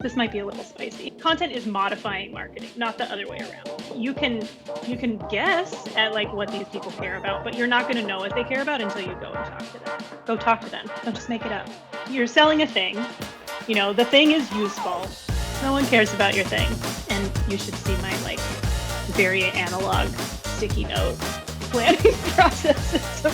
This might be a little spicy. Content is modifying marketing, not the other way around. You can guess at like what these people care about, but you're not going to know what they care about until you go and talk to them. Go talk to them. Don't just make it up. You're selling a thing. You know, the thing is useful. No one cares about your thing. And you should see my like very analog sticky note planning process.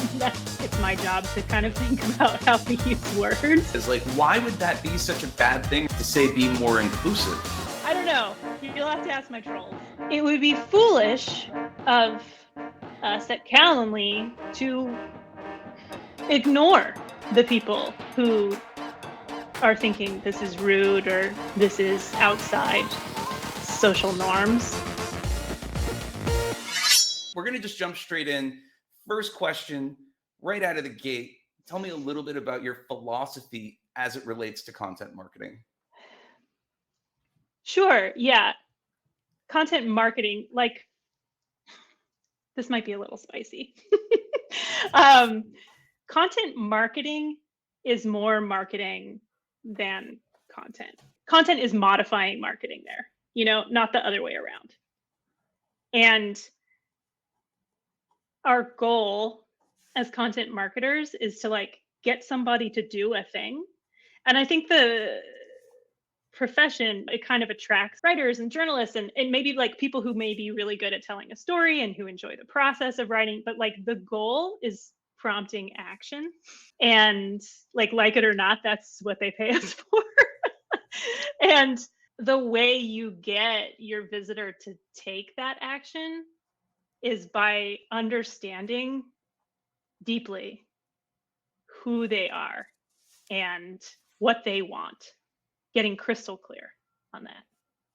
It's my job to kind of think about how we use words. It's like, why would that be such a bad thing to say be more inclusive? I don't know. You'll have to ask my trolls. It would be foolish of us at Calendly to ignore the people who are thinking this is rude or this is outside social norms. We're going to just jump straight in. First question, right out of the gate. Tell me a little bit about your philosophy as it relates to content marketing. Sure. Yeah. Content marketing, like, this might be a little spicy. Content marketing is more marketing than content. Content is modifying marketing there, you know, not the other way around. And our goal as content marketers is to like get somebody to do a thing. And I think the profession, it kind of attracts writers and journalists and maybe like people who may be really good at telling a story and who enjoy the process of writing, but like the goal is prompting action. And like it or not, that's what they pay us for. And the way you get your visitor to take that action is by understanding deeply who they are and what they want, getting crystal clear on that.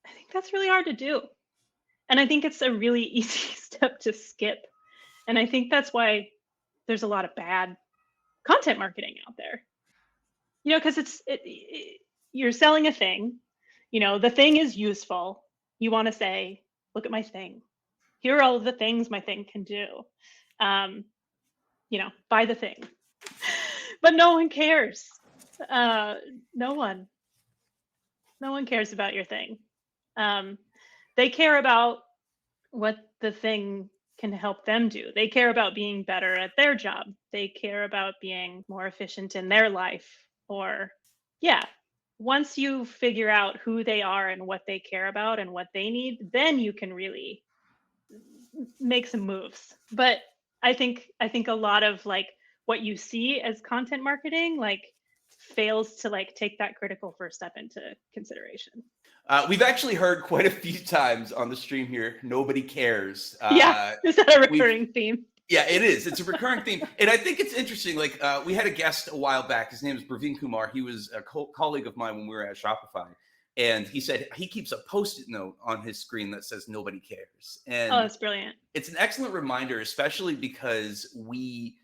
I think that's really hard to do. And I think it's a really easy step to skip. And I think that's why there's a lot of bad content marketing out there. You know, because you're selling a thing, you know, the thing is useful. You want to say, look at my thing. Here are all of the things my thing can do. You know, buy the thing. But no one cares. No one cares about your thing. They care about what the thing can help them do. They care about being better at their job. They care about being more efficient in their life. Or, yeah, once you figure out who they are and what they care about and what they need, then you can really make some moves. But I think a lot of like what you see as content marketing like fails to like take that critical first step into consideration. We've actually heard quite a few times on the stream here, nobody cares. Yeah, is that a recurring theme? Yeah, it is. It's a recurring theme. And I think it's interesting. Like we had a guest a while back. His name is Praveen Kumar. He was a colleague of mine when we were at Shopify. And he said he keeps a Post-it note on his screen that says nobody cares. And oh, that's brilliant. It's an excellent reminder, especially because we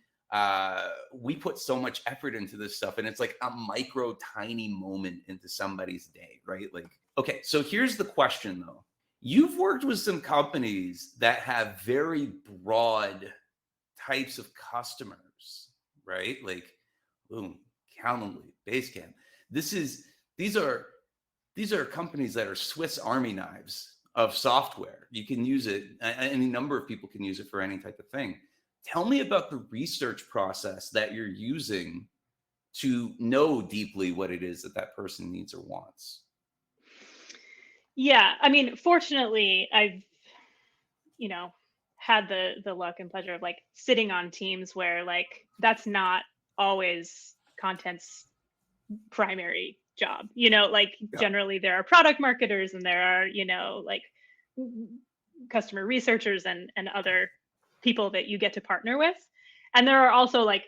put so much effort into this stuff, and it's like a micro tiny moment into somebody's day, right? Like, okay, so here's the question though. You've worked with some companies that have very broad types of customers, right? Like Loom, Calendly, Basecamp. These are companies that are Swiss Army knives of software. You can use it, any number of people can use it for any type of thing. Tell me about the research process that you're using to know deeply what it is that person needs or wants. Yeah, I mean, fortunately, I've, you know, had the luck and pleasure of like sitting on teams where like that's not always content's primary job. You know, like generally there are product marketers and there are, you know, like customer researchers and other people that you get to partner with. And there are also like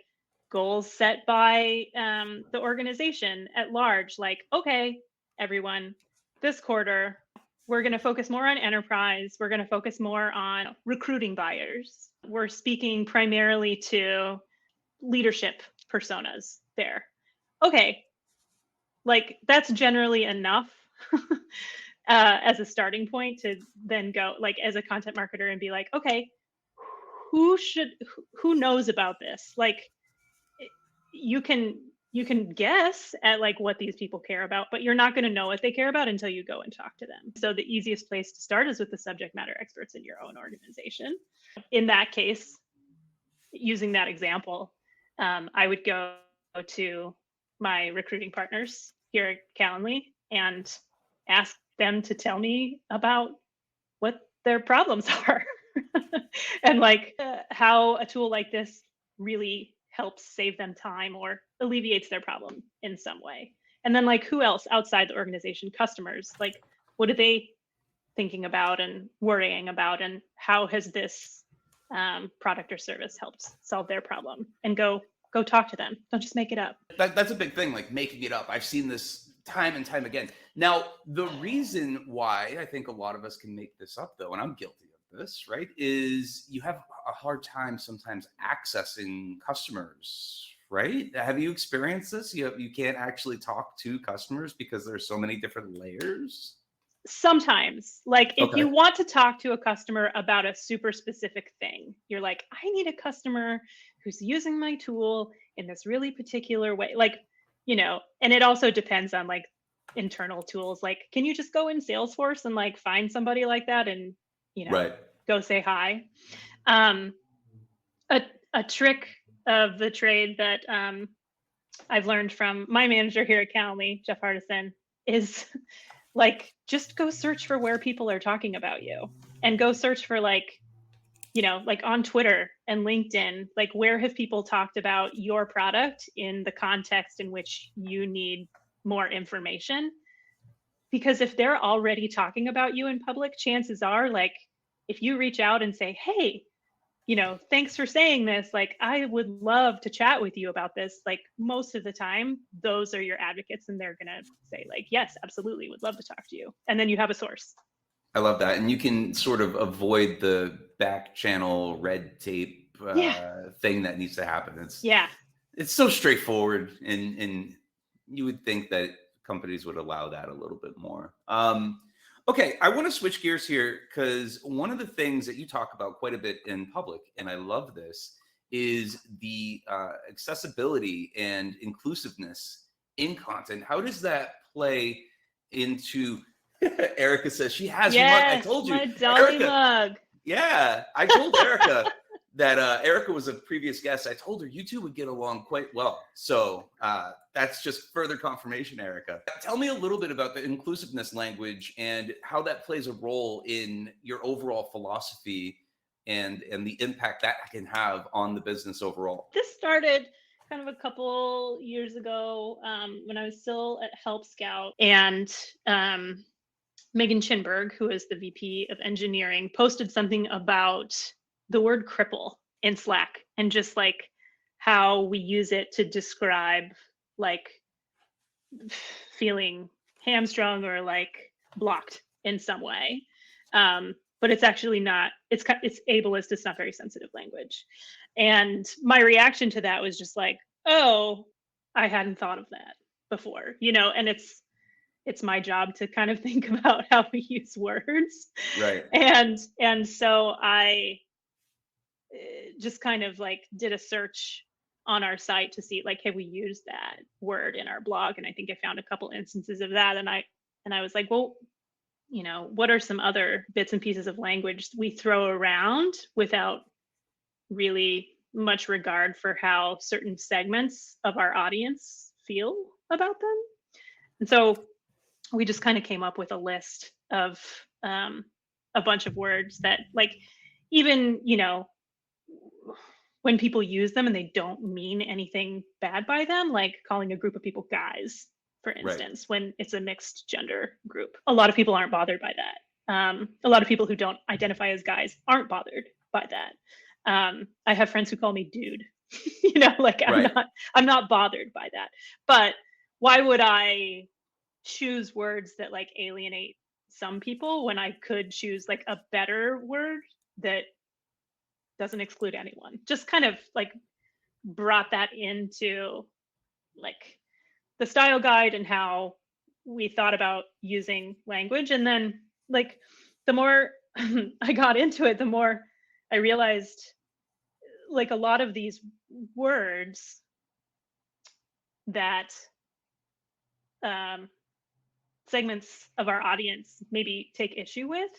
goals set by the organization at large, like, okay, everyone, this quarter, we're going to focus more on enterprise. We're going to focus more on recruiting buyers. We're speaking primarily to leadership personas there. Okay, like that's generally enough as a starting point to then go like as a content marketer and be like, okay, who knows about this? Like you can you can guess at like what these people care about, but you're not going to know what they care about until you go and talk to them. So the easiest place to start is with the subject matter experts in your own organization. In that case, using that example, I would go to my recruiting partners here at Calendly and ask them to tell me about what their problems are and like how a tool like this really helps save them time or alleviates their problem in some way. And then like who else outside the organization, customers, like what are they thinking about and worrying about, and how has this product or service helped solve their problem? And go talk to them. Don't just make it up. That's a big thing, like making it up. I've seen this time and time again. Now, the reason why I think a lot of us can make this up, though, and I'm guilty of this, right, is you have a hard time sometimes accessing customers, right? Have you experienced this? You can't actually talk to customers because there's so many different layers. Sometimes, like if you Okay. want to talk to a customer about a super specific thing, you're like, I need a customer who's using my tool in this really particular way. Like, and it also depends on like internal tools. Like, can you just go in Salesforce and like find somebody like that and, Right. go say hi? Um, a trick of the trade that I've learned from my manager here at Calendly, Jeff Hardison, is like just go search for where people are talking about you, and go search for like like on Twitter and LinkedIn, like where have people talked about your product in the context in which you need more information. Because if they're already talking about you in public, chances are like if you reach out and say, hey, thanks for saying this, like I would love to chat with you about this, like most of the time those are your advocates and they're gonna say like, yes, absolutely, would love to talk to you. And then you have a source. I love that. And you can sort of avoid the back channel red tape Yeah. thing that needs to happen. Yeah. It's so straightforward, and you would think that companies would allow that a little bit more. Okay, I want to switch gears here because one of the things that you talk about quite a bit in public, and I love this, is the accessibility and inclusiveness in content. How does that play into? Erica says she has your mug. I Yes, told you, my Dolly Erica. mug. Yeah, I told Erica that Erica was a previous guest. I told her you two would get along quite well. So that's just further confirmation, Erica. Tell me a little bit about the inclusiveness language and how that plays a role in your overall philosophy and the impact that can have on the business overall. This started kind of a couple years ago when I was still at Help Scout, and Megan Chinberg, who is the VP of engineering, posted something about the word cripple in Slack and just like how we use it to describe like feeling hamstrung or like blocked in some way. But it's actually not, it's ableist, it's not very sensitive language. And my reaction to that was just like, oh, I hadn't thought of that before, and it's my job to kind of think about how we use words. Right. And so I just kind of like did a search on our site to see like, have we used that word in our blog? And I think I found a couple instances of that. And I was like, well, what are some other bits and pieces of language we throw around without really much regard for how certain segments of our audience feel about them? And so we just kind of came up with a list of a bunch of words that like, even, when people use them and they don't mean anything bad by them, like calling a group of people guys, for instance, right, when it's a mixed gender group. A lot of people aren't bothered by that. A lot of people who don't identify as guys aren't bothered by that. I have friends who call me dude, like I'm not bothered by that. But why would I choose words that like alienate some people when I could choose like a better word that doesn't exclude anyone? Just kind of like brought that into like the style guide and how we thought about using language. And then like the more I got into it, the more I realized like a lot of these words that segments of our audience maybe take issue with,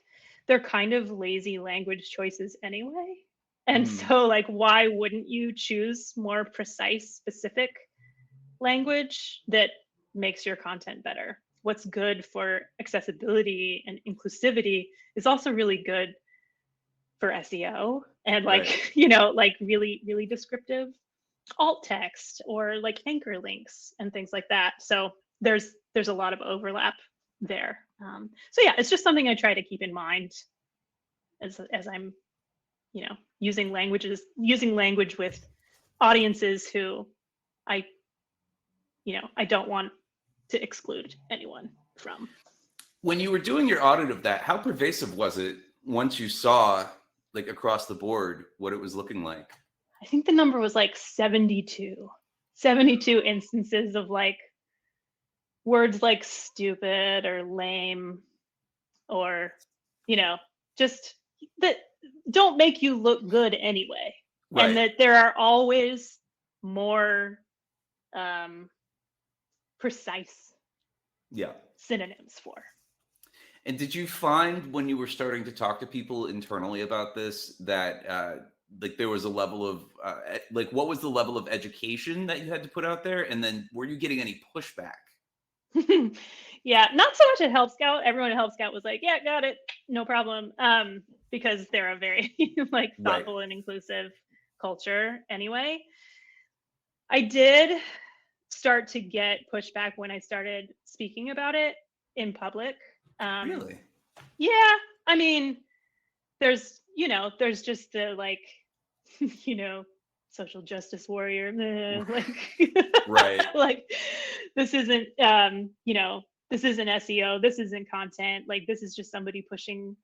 they're kind of lazy language choices anyway. And Mm, so, like, why wouldn't you choose more precise, specific language that makes your content better? What's good for accessibility and inclusivity is also really good for SEO and, right. like, you know, like really, really descriptive alt text or like anchor links and things like that. So there's a lot of overlap there. So yeah, it's just something I try to keep in mind as I'm, you know, using language with audiences who I, you know, I don't want to exclude anyone from. When you were doing your audit of that, how pervasive was it once you saw, like, across the board what it was looking like? I think the number was like 72 instances of like words like stupid or lame or, you know, just that don't make you look good anyway. And Right. that there are always more um, precise Yeah. synonyms for. And did you find when you were starting to talk to people internally about this that like there was a level of like what was the level of education that you had to put out there, and then were you getting any pushback? Yeah, not so much at Help Scout. Everyone at Help Scout was like, "Yeah, got it, no problem," because they're a very like Right. thoughtful and inclusive culture. Anyway, I did start to get pushback when I started speaking about it in public. Um, Really? yeah, I mean, there's just the like, you know, social justice warrior, like, Right. like this isn't, you know, this isn't SEO, this isn't content, like this is just somebody pushing,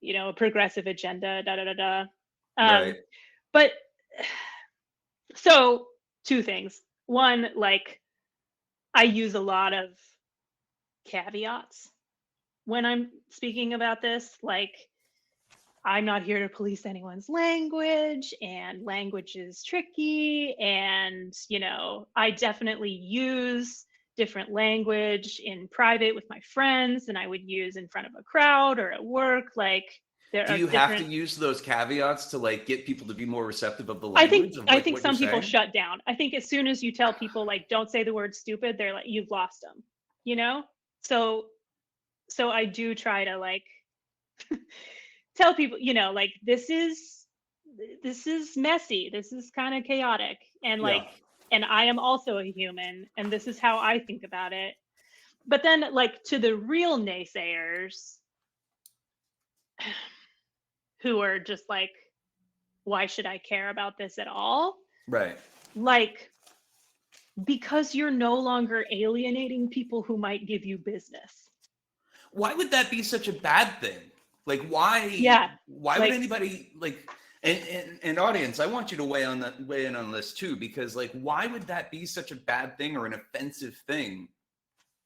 you know, a progressive agenda, da da da da. Right. But so two things. One, like I use a lot of caveats when I'm speaking about this, like I'm not here to police anyone's language, and language is tricky. And, you know, I definitely use different language in private with my friends than I would use in front of a crowd or at work. Like, there Do are you have to different. use those caveats to like get people to be more receptive of the I think language of I like think what you're some people saying? shut down. I think as soon as you tell people like don't say the word stupid, they're like you've lost them, you know? So I do try to like tell people, you know, like this is messy, this is kind of chaotic, and Yeah. like and I am also a human and this is how I think about it. But then like to the real naysayers who are just like why should I care about this at all? Right. Like because you're no longer alienating people who might give you business. Why would that be such a bad thing? Like why Yeah. why would Like anybody like and audience, I want you to weigh in on this too, because like why would that be such a bad thing or an offensive thing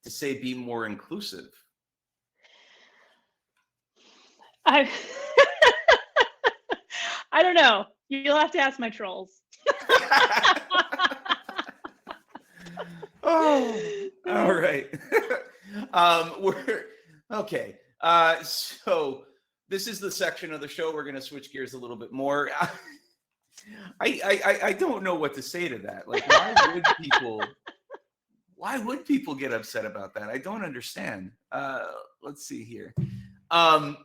to say be more inclusive? I I don't know. You'll have to ask my trolls. Oh, all right. We're okay. So this is the section of the show. We're going to switch gears a little bit more. I don't know what to say to that. Like, why would people get upset about that? I don't understand. Let's see here. Um,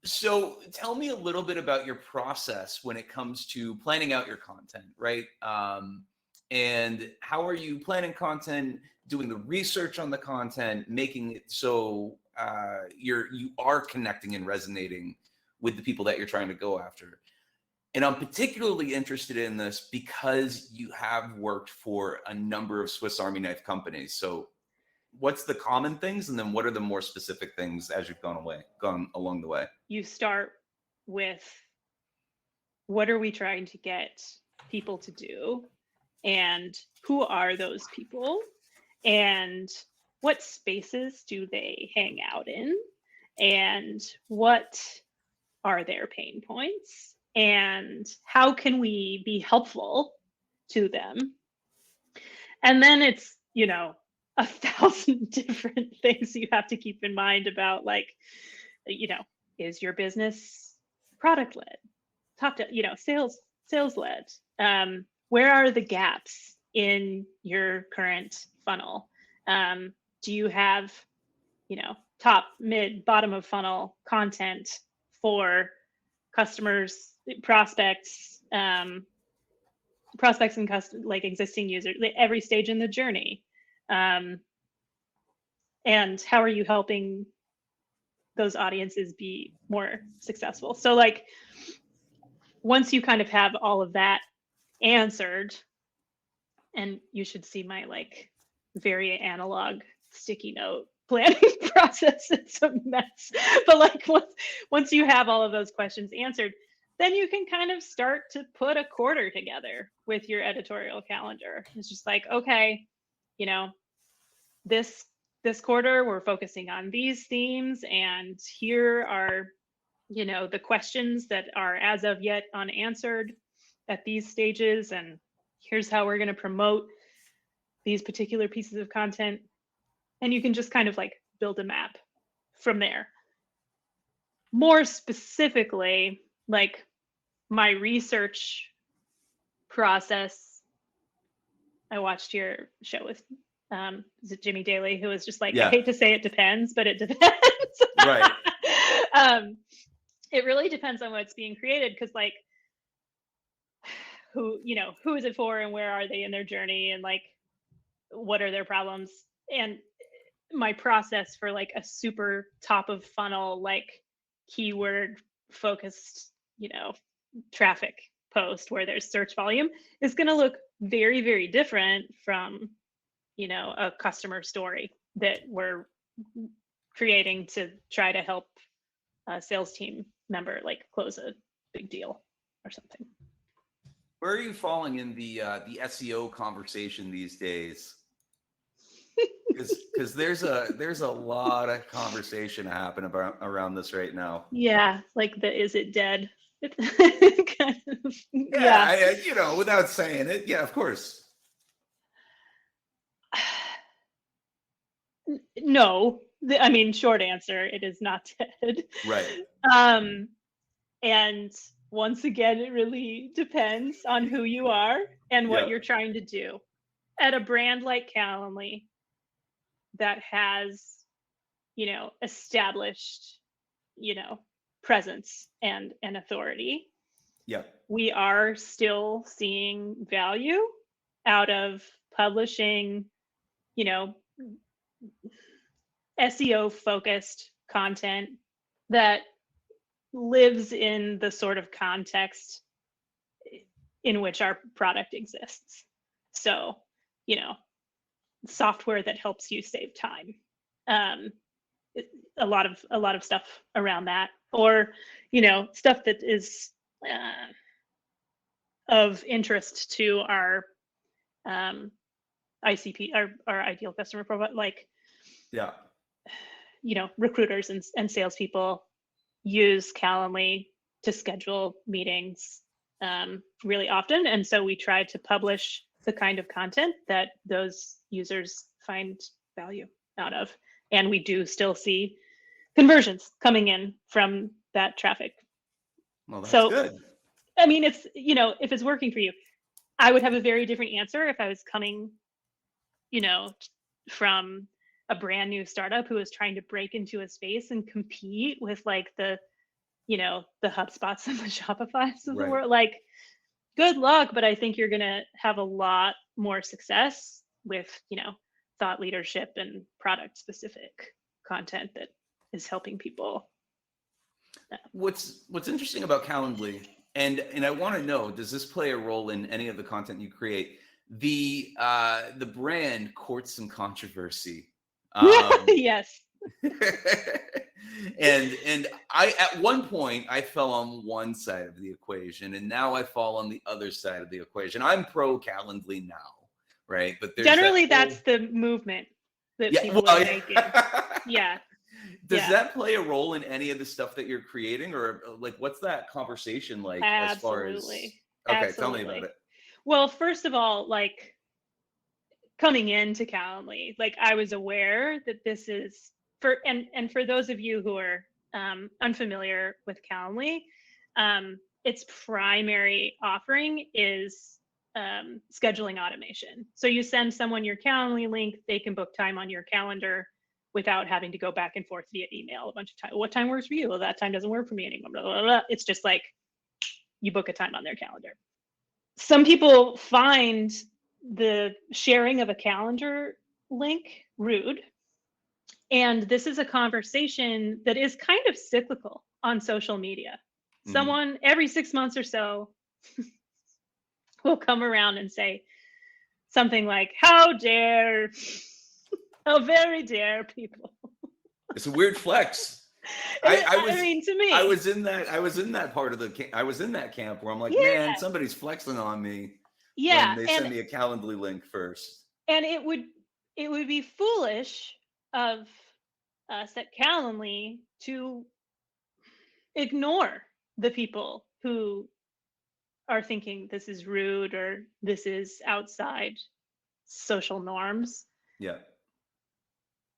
so tell me a little bit about your process when it comes to planning out your content, right? And how are you planning content, doing the research on the content, making it so you are connecting and resonating with the people that you're trying to go after. And I'm particularly interested in this because you have worked for a number of Swiss Army knife companies. So what's the common things, and then what are the more specific things as you've gone along the way? You start with what are we trying to get people to do? And who are those people? And what spaces do they hang out in? And what are their pain points? And how can we be helpful to them? And then you know, 1,000 different things you have to keep in mind about, like, you know, is your business product led, top to, sales led? Where are the gaps in your current funnel? Do you have, top, mid, bottom of funnel content for customers, prospects, and like existing users, like every stage in the journey? And how are you helping those audiences be more successful? So, like, once you kind of have all of that answered, and you should see my, like, very analog sticky note planning process. It's a mess. But, like, once you have all of those questions answered, then you can kind of start to put a quarter together with your editorial calendar. It's just like, okay, you know, this quarter we're focusing on these themes, and here are, the questions that are as of yet unanswered at these stages, and here's how we're going to promote these particular pieces of content. And you can just kind of, like, build a map from there. More specifically, like, my research process, I watched your show with is it Jimmy Daly, who was just like, I hate to say it depends, but it depends. Right. It really depends on what's being created, because, like, who is it for, and where are they in their journey, and, like, what are their problems? And my process for, like, a super top of funnel, like, keyword focused, traffic post where there's search volume is going to look very, very different from, a customer story that we're creating to try to help a sales team member, like, close a big deal or something. Where are you falling in the SEO conversation these days? Because there's a lot of conversation happening around this right now. Yeah, like the is it dead? Kind of, yeah. Without saying it, yeah, of course. No, I mean, short answer, it is not dead. Right. And once again, it really depends on who you are and what you're trying to do. At a brand like Calendly that has, established, presence and authority, we are still seeing value out of publishing, SEO focused content that lives in the sort of context in which our product exists. So, software that helps you save time. A lot of stuff around that, or, stuff that is of interest to our ICP, our ideal customer profile, like, recruiters and salespeople use Calendly to schedule meetings really often. And so we try to publish the kind of content that those users find value out of. And we do still see conversions coming in from that traffic. Well, that's good. I mean, it's, if it's working for you, I would have a very different answer if I was coming, from a brand new startup who is trying to break into a space and compete with, like, the HubSpots and the Shopifys of the world. Like, good luck, but I think you're going to have a lot more success with, thought leadership and product specific content that is helping people. What's interesting about Calendly, and I want to know, does this play a role in any of the content you create? The brand courts some controversy. Yes. and I, at one point, I fell on one side of the equation, and now I fall on the other side of the equation. I'm pro Calendly now, right? But generally that's the movement that people are making. Yeah. Does that play a role in any of the stuff that you're creating, or, like, what's that conversation like? Absolutely. As far as tell me about it. Well, first of all, like, coming into Calendly, like I was aware that this is and for those of you who are unfamiliar with Calendly, its primary offering is scheduling automation. So you send someone your Calendly link, they can book time on your calendar without having to go back and forth via email a bunch of time. What time works for you? Well, that time doesn't work for me anymore. Blah, blah, blah. It's just like you book a time on their calendar. Some people find the sharing of a calendar link rude. And this is a conversation that is kind of cyclical on social media. Someone every 6 months or so will come around and say something like, how very dare people. It's a weird flex. I mean, to me, I was in that part of I was in that camp where I'm like, man, somebody's flexing on me. Yeah. When they send me a Calendly link first. And it would be foolish of us at Calendly to ignore the people who are thinking this is rude or this is outside social norms. Yeah.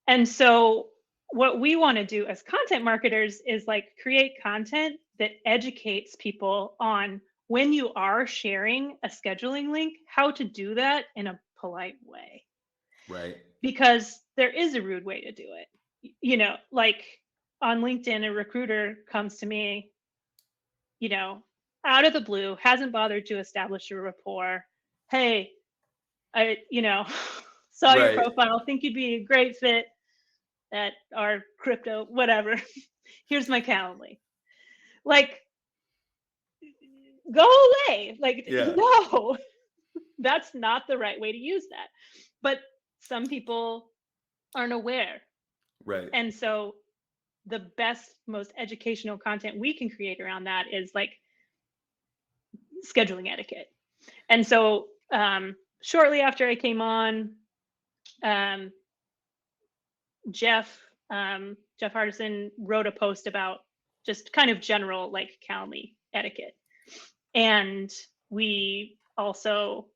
And so what we want to do as content marketers is like create content that educates people on when you are sharing a scheduling link, how to do that in a polite way. Right. Because there is a rude way to do it. You know, like on LinkedIn, a recruiter comes to me, you know, out of the blue, hasn't bothered to establish a rapport. Hey, I, saw your profile, think you'd be a great fit at our crypto, whatever. Here's my Calendly. Like, go away. Like, no, that's not the right way to use that. But some people aren't aware. Right. And so the best, most educational content we can create around that is like scheduling etiquette. And so shortly after I came on, Jeff Hardison wrote a post about just kind of general like Calendly etiquette. And we also,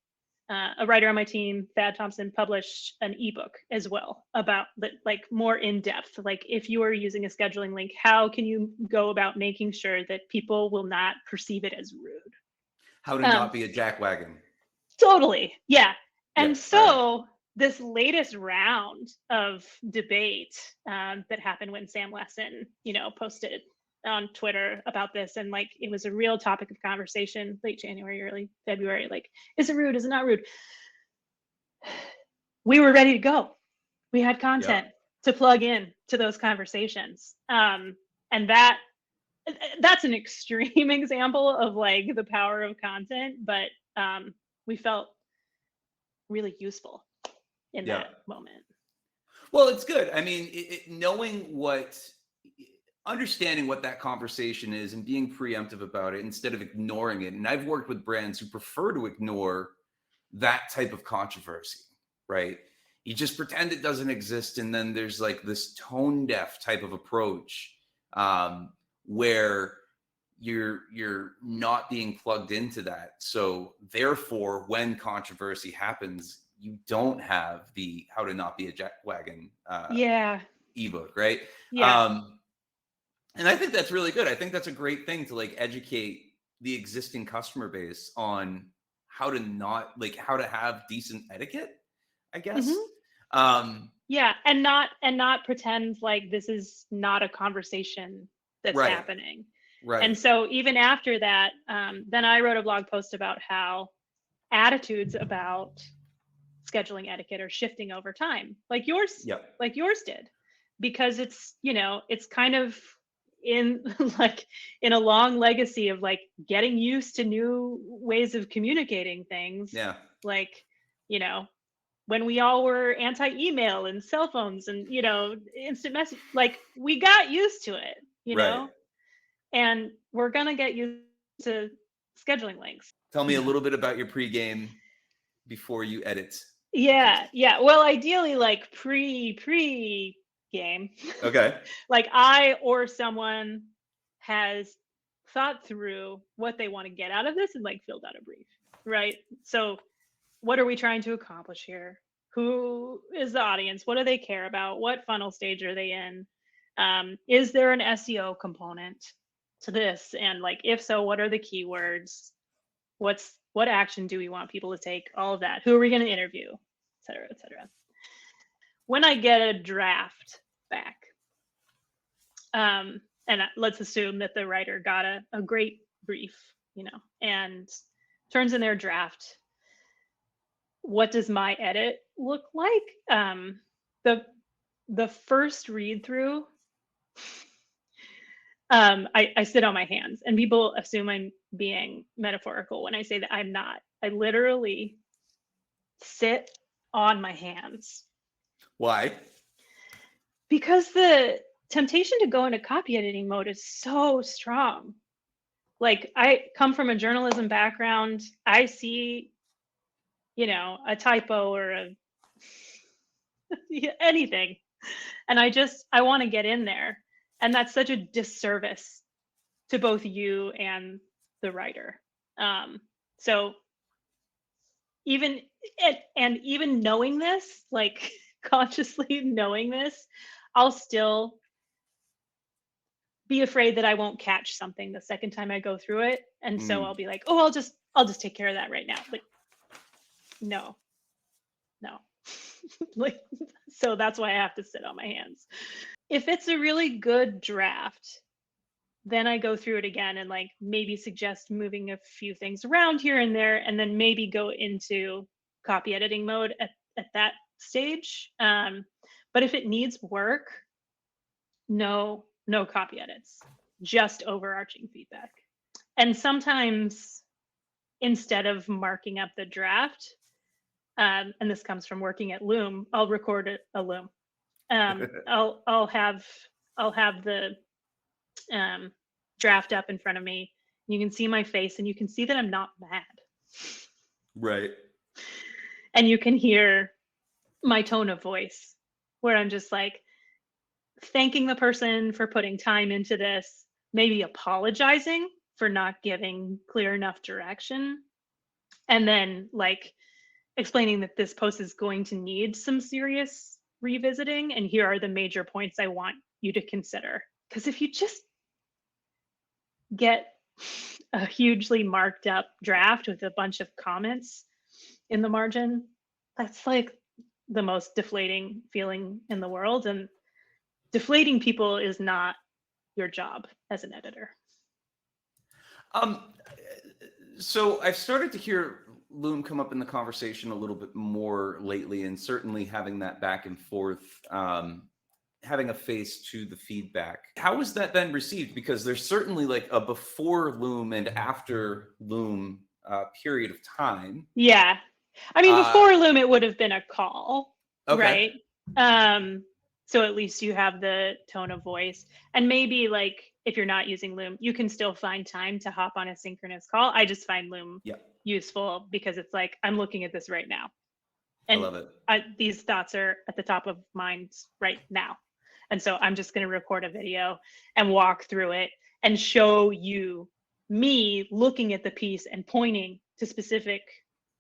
a writer on my team, Thad Thompson, published an ebook as well about like more in depth. Like if you are using a scheduling link, how can you go about making sure that people will not perceive it as rude? How to not be a jackwagon. Totally. Yeah. And so this latest round of debate that happened when Sam Lesson, posted on Twitter about this, and like it was a real topic of conversation late January, early February, like, is it rude, is it not rude? We were ready to go. We had content to plug in to those conversations, and that's an extreme example of like the power of content, but we felt really useful in that moment. Well, it's good. I mean, understanding what that conversation is and being preemptive about it instead of ignoring it. And I've worked with brands who prefer to ignore that type of controversy, right? You just pretend it doesn't exist. And then there's like this tone deaf type of approach where you're not being plugged into that. So therefore, when controversy happens, you don't have the how to not be a jackwagon ebook, right? And I think that's really good. I think that's a great thing to like educate the existing customer base on how to have decent etiquette, I guess. And not pretend like this is not a conversation that's happening. Right. And so even after that, then I wrote a blog post about how attitudes about scheduling etiquette are shifting over time, like yours did, because it's kind of in a long legacy of like getting used to new ways of communicating things. Like, when we all were anti-email and cell phones and instant message, like we got used to it, know. And we're gonna get used to scheduling links. Tell me a little bit about your pregame before you edit. Yeah. Well, ideally, like pre-game. Okay. Like I or someone has thought through what they want to get out of this and like filled out a brief, right? So, what are we trying to accomplish here? Who is the audience? What do they care about? What funnel stage are they in? Is there an SEO component to this? And like, if so, what are the keywords? What action do we want people to take? All of that. Who are we going to interview? Et cetera, et cetera. When I get a draft back, and let's assume that the writer got a great brief, and turns in their draft, what does my edit look like? The first read through, I sit on my hands, and people assume I'm being metaphorical when I say that. I'm not. I literally sit on my hands. Why? Because the temptation to go into copy editing mode is so strong. Like, I come from a journalism background. I see, a typo or anything, and I want to get in there. And that's such a disservice to both you and the writer. So even knowing this, like consciously knowing this, I'll still be afraid that I won't catch something the second time I go through it. And so I'll be like, oh, I'll just take care of that right now. Like, no. Like, so that's why I have to sit on my hands. If it's a really good draft, then I go through it again and like maybe suggest moving a few things around here and there, and then maybe go into copy editing mode at that stage. But if it needs work, no copy edits, just overarching feedback. And sometimes instead of marking up the draft, and this comes from working at Loom, I'll record a Loom. I'll have the draft up in front of me. You can see my face, and you can see that I'm not mad. Right. And you can hear my tone of voice, where I'm just like thanking the person for putting time into this, maybe apologizing for not giving clear enough direction, and then like explaining that this post is going to need some serious revisiting, and here are the major points I want you to consider. Because if you just get a hugely marked up draft with a bunch of comments in the margin, that's like the most deflating feeling in the world. And deflating people is not your job as an editor. So I've started to hear Loom come up in the conversation a little bit more lately, and certainly having that back and forth, having a face to the feedback. How has that been received? Because there's certainly like a before Loom and after Loom period of time. Yeah. I mean, before Loom, it would have been a call, okay. Right? So at least you have the tone of voice. And maybe like if you're not using Loom, you can still find time to hop on a synchronous call. I just find Loom useful because it's like, I'm looking at this right now. And I love it. These thoughts are at the top of mind right now. And so I'm just going to record a video and walk through it and show you me looking at the piece and pointing to specific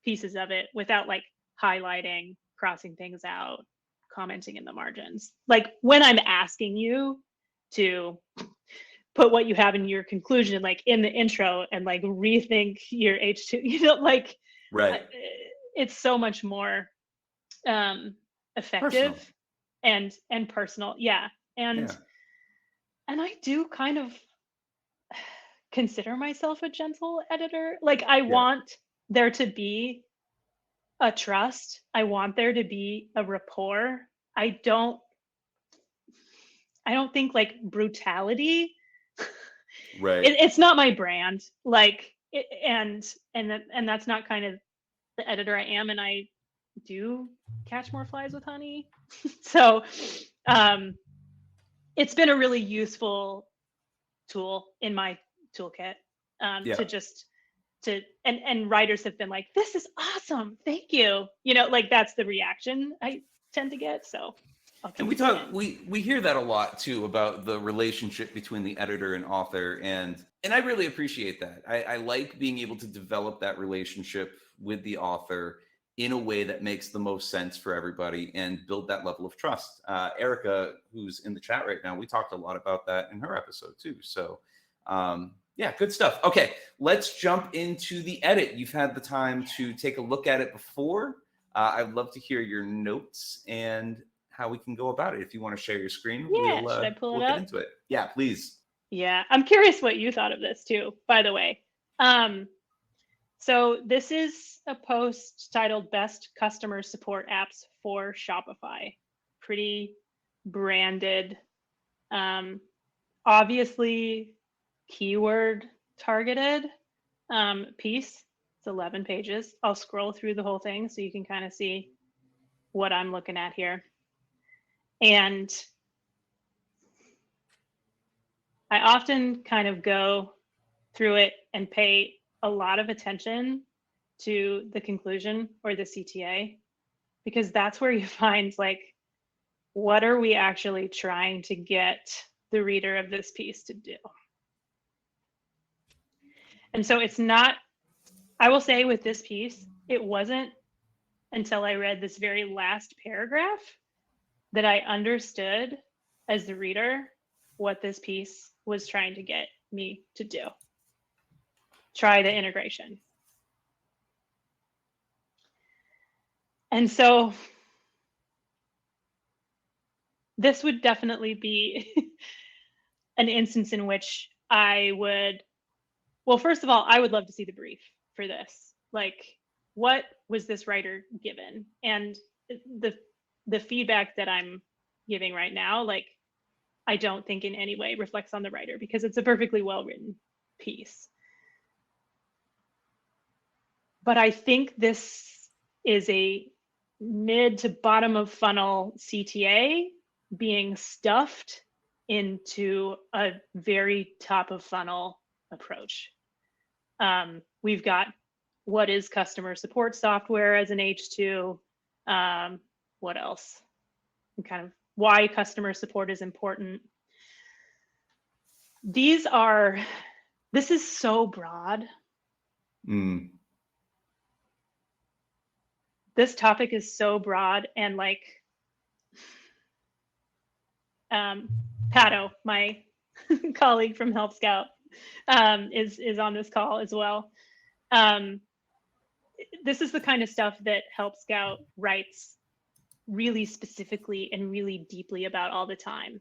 pieces of it without like highlighting, crossing things out, commenting in the margins. Like when I'm asking you to put what you have in your conclusion, like in the intro, and like rethink your H2, like, right. It's so much more effective personal. and personal. Yeah. And I do kind of consider myself a gentle editor. Like I want there to be a trust. I want there to be a rapport. I don't think like brutality. Right. It's not my brand. Like, and that's not kind of the editor I am. And I do catch more flies with honey. So, it's been a really useful tool in my toolkit, and writers have been like, this is awesome. Thank you. Like that's the reaction I tend to get. So and we hear that a lot too, about the relationship between the editor and author, and I really appreciate that. I like being able to develop that relationship with the author in a way that makes the most sense for everybody and build that level of trust. Erica, who's in the chat right now, we talked a lot about that in her episode too. So yeah, good stuff. Okay, let's jump into the edit. You've had the time to take a look at it before. I'd love to hear your notes and how we can go about it. If you want to share your screen, Yeah, should I pull it we'll get up? into it. Yeah, please. Yeah, I'm curious what you thought of this too, by the way. So this is a post titled Best Customer Support Apps for Shopify. Pretty branded, obviously keyword targeted piece. It's 11 pages. I'll scroll through the whole thing so you can kind of see what I'm looking at here. And I often kind of go through it and pay a lot of attention to the conclusion or the CTA, because that's where you find like, what are we actually trying to get the reader of this piece to do? And so it's not, I will say with this piece, it wasn't until I read this very last paragraph that I understood as the reader what this piece was trying to get me to do. Try the integration. And so this would definitely be an instance in which I would, well, first of all, I would love to see the brief for this. Like, what was this writer given? And the feedback that I'm giving right now, like, I don't think in any way reflects on the writer, because it's a perfectly well-written piece. But I think this is a mid to bottom of funnel CTA being stuffed into a very top of funnel approach. We've got what is customer support software as an H2. What else? And kind of why customer support is important. This is so broad. This topic is so broad, and like Pato, my colleague from Help Scout, is on this call as well. This is the kind of stuff that Help Scout writes really specifically and really deeply about all the time.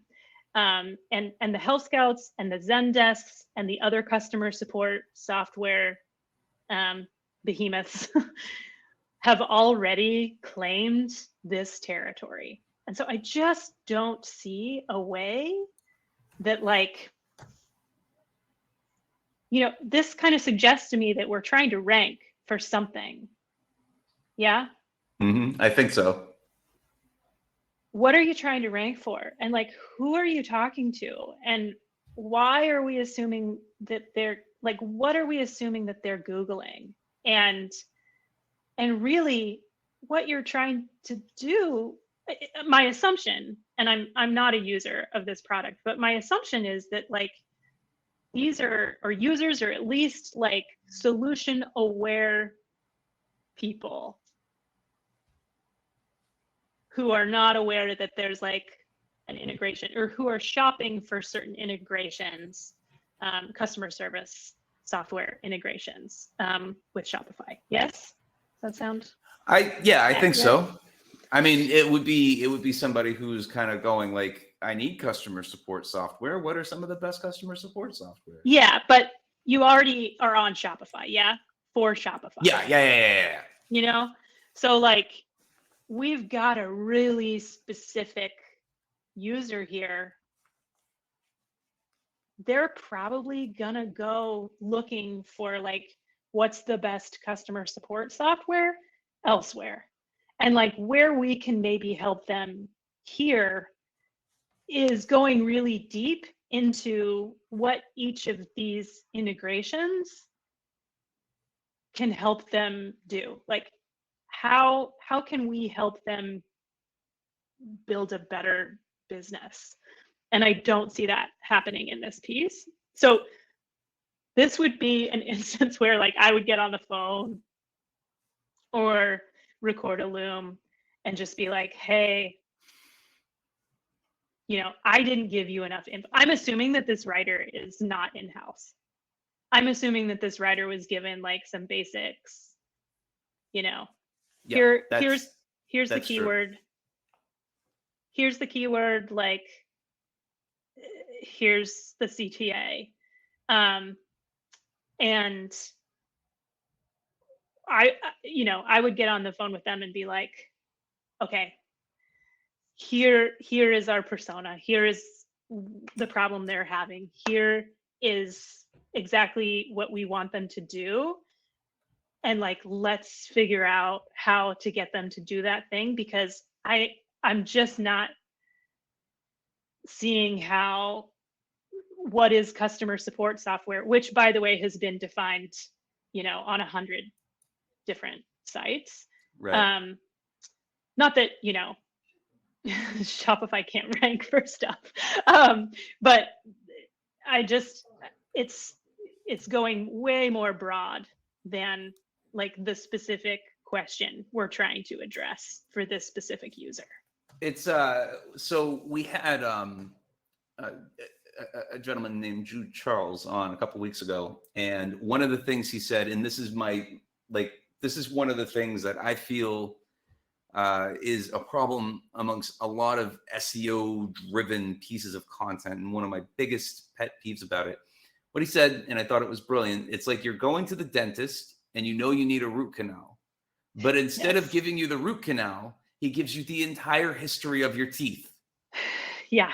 And the Help Scouts and the Zendesks and the other customer support software behemoths have already claimed this territory. And so I just don't see a way that, like, you know, this kind of suggests to me that we're trying to rank for something. Yeah? Mm-hmm. I think so. What are you trying to rank for? And like, who are you talking to? And why are we assuming that they're, like, what are we assuming that they're Googling? And really what you're trying to do, my assumption, and I'm not a user of this product, but my assumption is that, like, these are users, or at least like solution aware people who are not aware that there's like an integration, or who are shopping for certain integrations, customer service software integrations with Shopify. Yes? Does that sound? I think so. I mean, it would be somebody who's kind of going like, I need customer support software. What are some of the best customer support software? Yeah, but you already are on Shopify, yeah? For Shopify. Yeah. You know? So like, we've got a really specific user here. They're probably gonna go looking for like, what's the best customer support software elsewhere. And like, where we can maybe help them here is going really deep into what each of these integrations can help them do. Like, how can we help them build a better business? And I don't see that happening in this piece. So this would be an instance where, like, I would get on the phone, or record a Loom and just be like, hey, I didn't give you enough info. I'm assuming that this writer is not in-house. I'm assuming that this writer was given like some basics, Yeah, here's that's the keyword. True. Here's the keyword, like, here's the CTA. And I would get on the phone with them and be like, okay, here is our persona. Here is the problem they're having. Here is exactly what we want them to do. And like, let's figure out how to get them to do that thing, because I'm just not seeing what is customer support software, which by the way has been defined, on 100 different sites. Right. Not that, Shopify can't rank for stuff. But it's going way more broad than like the specific question we're trying to address for this specific user. It's so we had a gentleman named Jude Charles on a couple weeks ago, and one of the things he said, and this is one of the things that I feel is a problem amongst a lot of SEO driven pieces of content, and one of my biggest pet peeves about it. What he said, and I thought it was brilliant, it's like you're going to the dentist and you need a root canal, but instead of giving you the root canal, he gives you the entire history of your teeth. Yeah.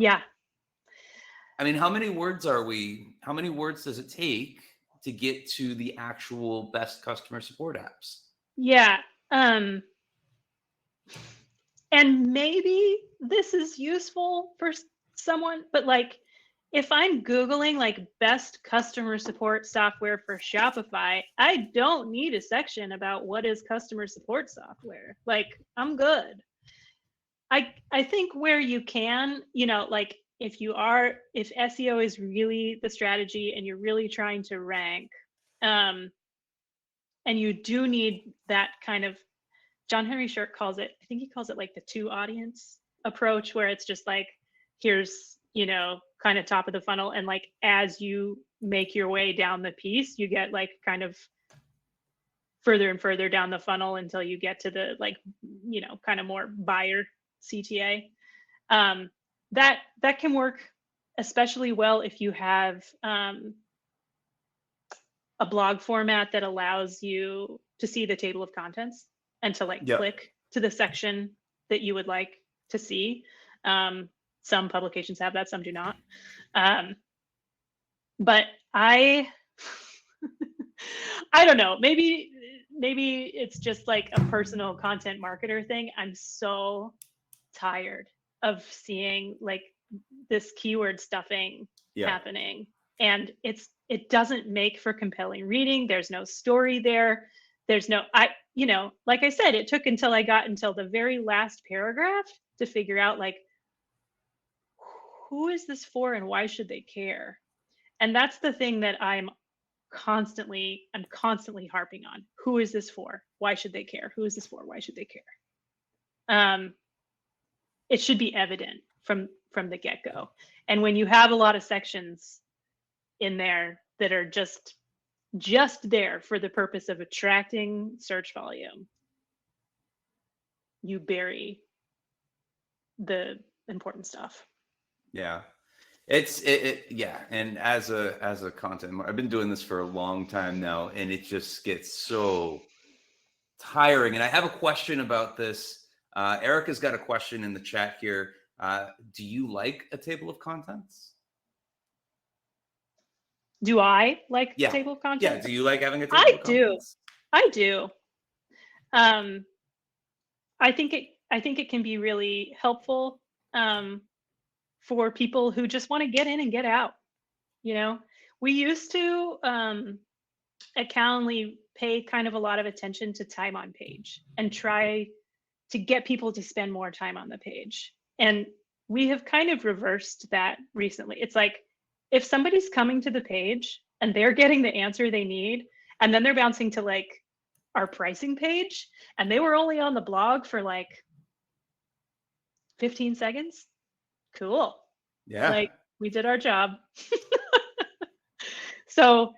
I mean, how many words does it take to get to the actual best customer support apps? Yeah. And maybe this is useful for someone, but like, if I'm Googling like best customer support software for Shopify, I don't need a section about what is customer support software. Like, I'm good. I think where you can, like if SEO is really the strategy and you're really trying to rank, and you do need that kind of, John Henry Shirk calls it like the 2 audience approach, where it's just like, here's, kind of top of the funnel. And like, as you make your way down the piece, you get like kind of further and further down the funnel until you get to the like, kind of more buyer CTA. That can work especially well if you have a blog format that allows you to see the table of contents and to like click to the section that you would like to see. Some publications have that, some do not. But I don't know, maybe it's just like a personal content marketer thing. I'm so tired of seeing like this keyword stuffing happening, and it doesn't make for compelling reading. There's no story there. There's no, like I said, it took until I got until the very last paragraph to figure out like, who is this for and why should they care? And that's the thing that I'm constantly harping on. Who is this for? Why should they care? Who is this for? Why should they care? It should be evident from the get-go. And when you have a lot of sections in there that are just there for the purpose of attracting search volume, you bury the important stuff. Yeah. And as a content, I've been doing this for a long time now, and it just gets so tiring. And I have a question about this. Erica's got a question in the chat here. Do you like a table of contents? Do I like a table of contents? Yeah. Do you like having a table of contents? I do. I think it can be really helpful for people who just want to get in and get out. We used to at Calendly pay kind of a lot of attention to time on page and try to get people to spend more time on the page. And we have kind of reversed that recently. It's like, if somebody's coming to the page and they're getting the answer they need, and then they're bouncing to like our pricing page and they were only on the blog for like 15 seconds, cool. Yeah. Like, we did our job. So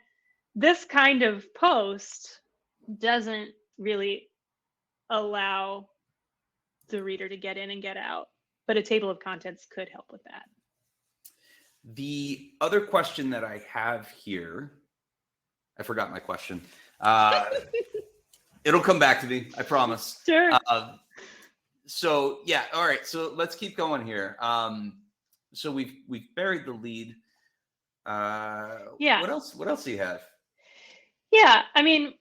this kind of post doesn't really allow the reader to get in and get out, but a table of contents could help with that. The other question that I have here, I forgot my question. It'll come back to me, I promise. Sure. So yeah, all right. So let's keep going here. So we've buried the lead. Yeah. What else? What else do you have? Yeah, I mean,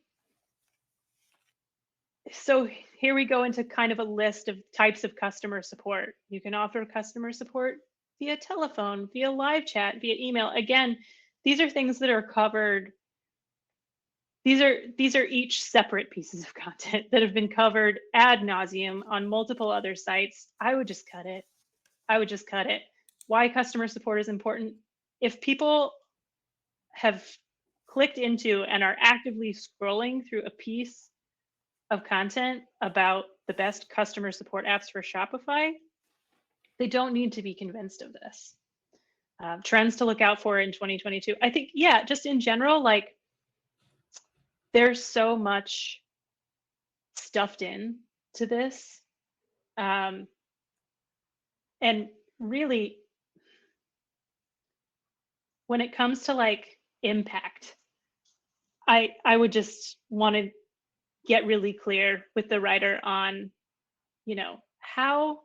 so here we go into kind of a list of types of customer support. You can offer customer support via telephone, via live chat, via email. Again, these are things that are covered. These are each separate pieces of content that have been covered ad nauseum on multiple other sites. I would just cut it. Why customer support is important. If people have clicked into and are actively scrolling through a piece of content about the best customer support apps for Shopify, they don't need to be convinced of this. Trends to look out for in 2022. I think, yeah, just in general, like, there's so much stuffed in to this. And really, when it comes to like impact, I would just want to get really clear with the writer on, how,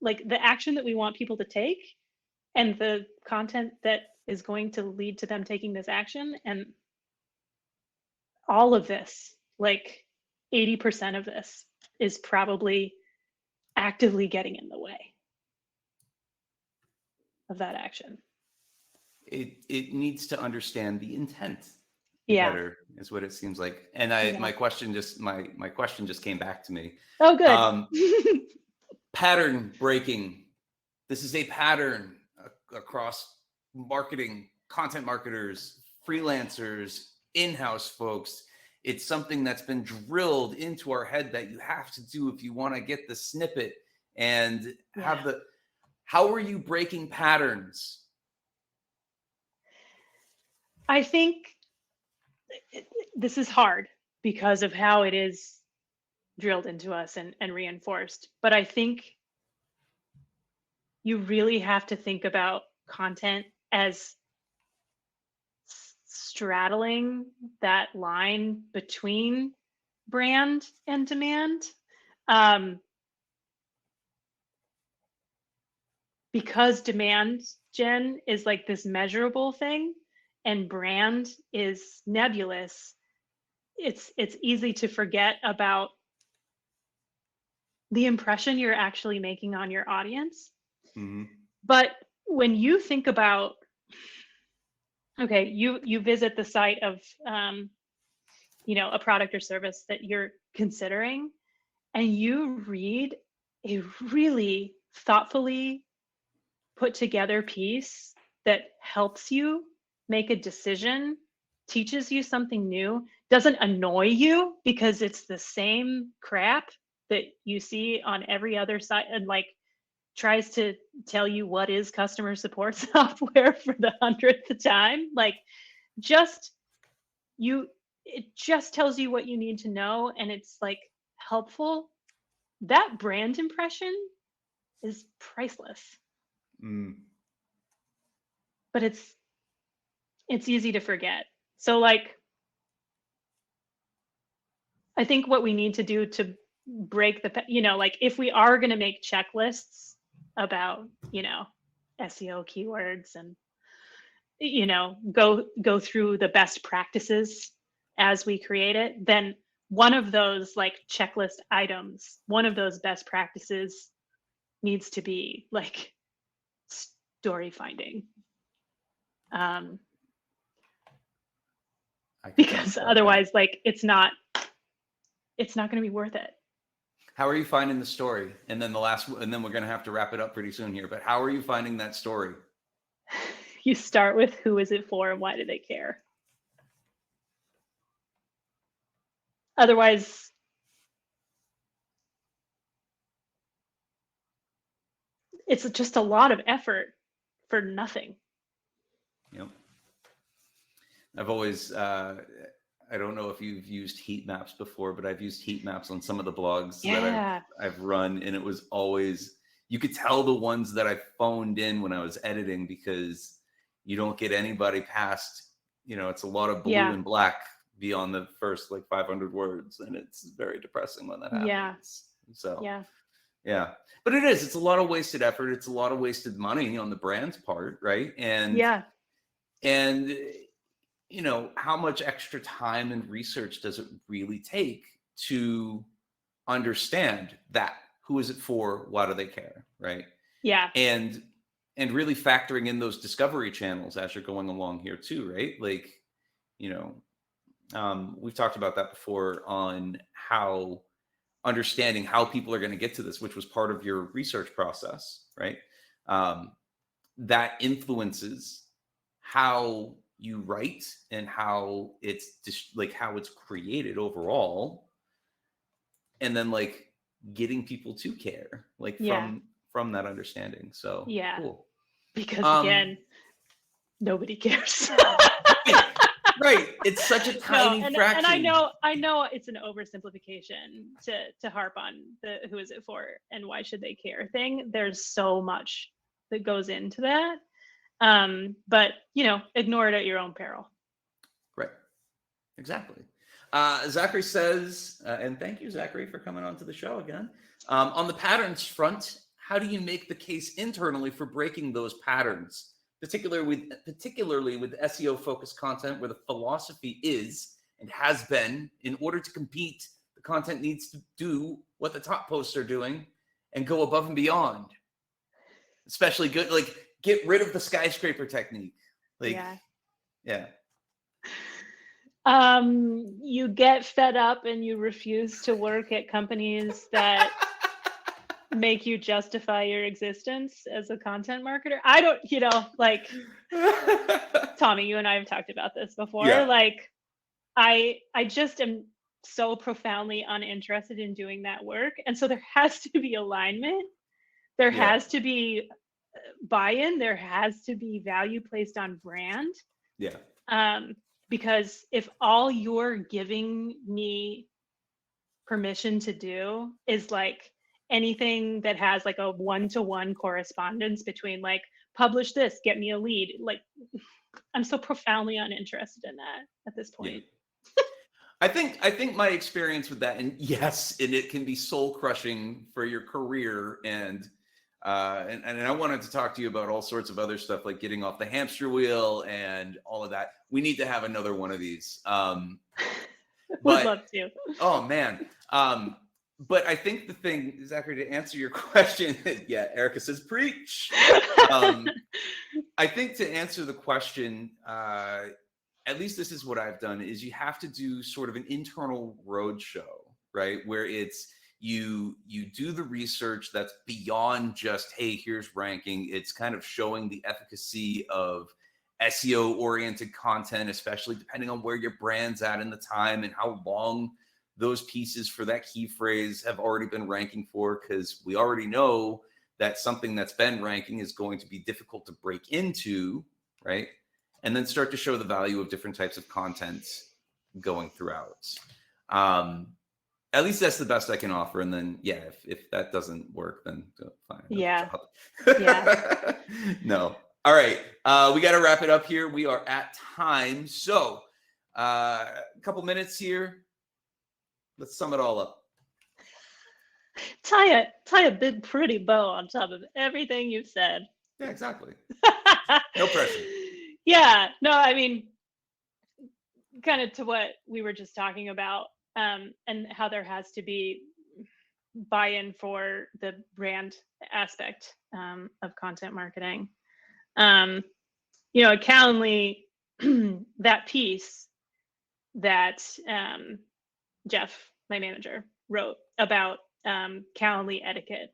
like, the action that we want people to take and the content that is going to lead to them taking this action. And all of this, like 80% of this, is probably actively getting in the way of that action. It needs to understand the intent Yeah. better, is what it seems like. And my question just came back to me. Oh, good. Pattern breaking. This is a pattern across marketing, content marketers, freelancers, in-house folks. It's something that's been drilled into our head that you have to do if you want to get the snippet and have the. How are you breaking patterns? I think this is hard because of how it is drilled into us and reinforced. But I think you really have to think about content as straddling that line between brand and demand. Because demand gen is like this measurable thing and brand is nebulous, it's easy to forget about the impression you're actually making on your audience. Mm-hmm. But when you think about, okay, you visit the site of a product or service that you're considering, and you read a really thoughtfully put together piece that helps you make a decision, teaches you something new, doesn't annoy you because it's the same crap that you see on every other site, and like tries to tell you what is customer support software for the 100th time. Like, it just tells you what you need to know, and it's like helpful. That brand impression is priceless. But it's easy to forget. So like, I think what we need to do to break the, like, if we are going to make checklists about, SEO keywords and, go through the best practices as we create it, then one of those like checklist items, one of those best practices needs to be like story finding. Because otherwise, like, it's not going to be worth it. How are you finding the story? And then and then we're going to have to wrap it up pretty soon here, but how are you finding that story? You start with who is it for and why do they care? Otherwise, it's just a lot of effort for nothing. Yep. I've always, I don't know if you've used heat maps before, but I've used heat maps on some of the blogs that I've run, and it was always, you could tell the ones that I phoned in when I was editing, because you don't get anybody past, it's a lot of blue and black beyond the first like 500 words, and it's very depressing when that happens. So yeah, but it's a lot of wasted effort. It's a lot of wasted money on the brand's part, right? And how much extra time and research does it really take to understand that? Who is it for? Why do they care? Right. Yeah. And really factoring in those discovery channels as you're going along here too, right? Like, we've talked about that before on how understanding how people are going to get to this, which was part of your research process, right? That influences how you write and how it's just like how it's created overall, and then like getting people to care, like from that understanding. So cool. Because again, nobody cares. Right. It's such a tiny fraction. And I know it's an oversimplification to harp on the who is it for and why should they care thing. There's so much that goes into that. But ignore it at your own peril. Right. Exactly. Zachary says, and thank you, Zachary, for coming on to the show again. On the patterns front, how do you make the case internally for breaking those patterns, particularly with SEO-focused content where the philosophy is and has been, in order to compete, the content needs to do what the top posts are doing and go above and beyond. Especially good, like get rid of the skyscraper technique. Like, yeah. You get fed up and you refuse to work at companies that make you justify your existence as a content marketer. I don't, like Tommy, you and I have talked about this before. Yeah. Like I just am so profoundly uninterested in doing that work. And so there has to be alignment. There has to be buy-in. There has to be value placed on brand. Yeah. Because if all you're giving me permission to do is like anything that has like a one-to-one correspondence between like publish this, get me a lead, like I'm so profoundly uninterested in that at this point. Yeah. I think my experience with that, and yes, and it can be soul crushing for your career, and I wanted to talk to you about all sorts of other stuff, like getting off the hamster wheel and all of that. We need to have another one of these. Would love to. Oh man. But I think the thing, Zachary, to answer your question, Erica says preach. I think to answer the question, at least this is what I've done, is you have to do sort of an internal roadshow, right? Where it's you do the research that's beyond just, hey, here's ranking. It's kind of showing the efficacy of SEO oriented content, especially depending on where your brand's at in the time and how long those pieces for that key phrase have already been ranking for, because we already know that something that's been ranking is going to be difficult to break into, right? And then start to show the value of different types of content going throughout. At least that's the best I can offer. And then, if that doesn't work, then fine. Yeah. No. All right. We got to wrap it up here. We are at time. So a couple minutes here. Let's sum it all up. Tie a big pretty bow on top of everything you've said. Yeah, exactly. No pressure. Yeah, no, I mean, kind of to what we were just talking about, and how there has to be buy-in for the brand aspect of content marketing. At Calendly, that piece that Jeff, my manager, wrote about Calendly etiquette,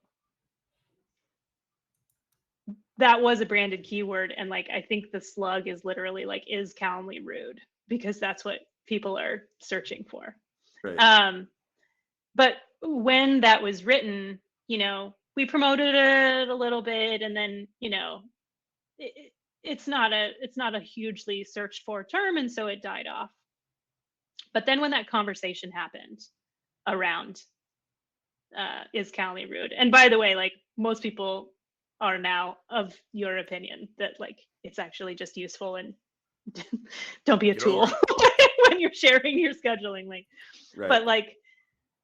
that was a branded keyword. And like, I think the slug is literally like, is Calendly rude? Because that's what people are searching for. Right. But when that was written, we promoted it a little bit, and then, it's not a hugely searched for term, and so it died off. But then when that conversation happened around is Calendly rude? And by the way, like, most people are now of your opinion that, like, it's actually just useful, and don't be a tool when you're sharing your scheduling link. Right. But like,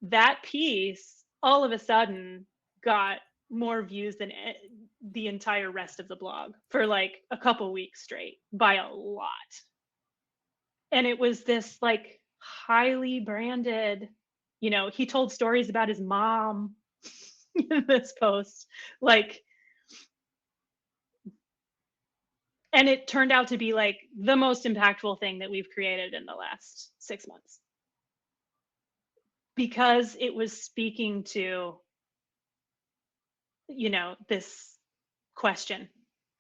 that piece all of a sudden got more views than the entire rest of the blog for like a couple weeks straight, by a lot. And it was this like highly branded, he told stories about his mom in this post, like, and it turned out to be like the most impactful thing that we've created in the last 6 months, because it was speaking to, this question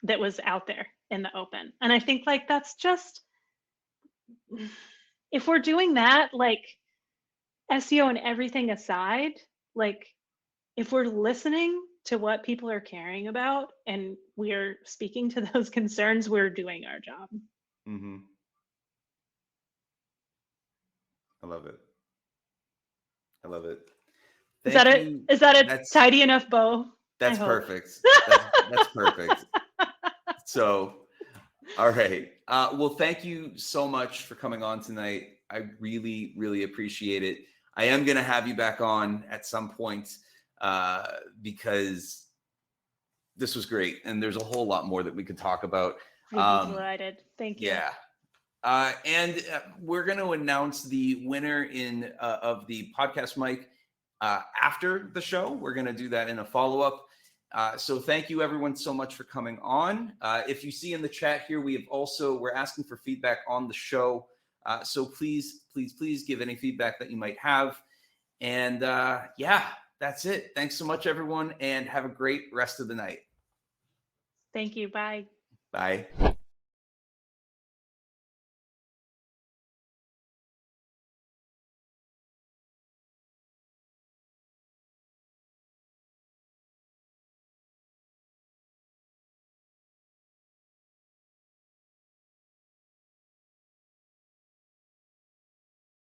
that was out there in the open. And I think, like, that's just, if we're doing that, like, SEO and everything aside, like, if we're listening to what people are caring about and we're speaking to those concerns, we're doing our job. Mm-hmm. I love it. I love it. Thank you. Is that a tidy enough bow? That's perfect. That's perfect. So, all right. Well, thank you so much for coming on tonight. I really, really appreciate it. I am going to have you back on at some point because this was great. And there's a whole lot more that we could talk about. I'd be delighted. Thank you. Yeah. And we're going to announce the winner of the podcast mic after the show. We're going to do that in a follow-up. So thank you everyone so much for coming on. If you see in the chat here, we're asking for feedback on the show. So please give any feedback that you might have. And yeah, that's it. Thanks so much, everyone, and have a great rest of the night. Thank you. Bye. Bye.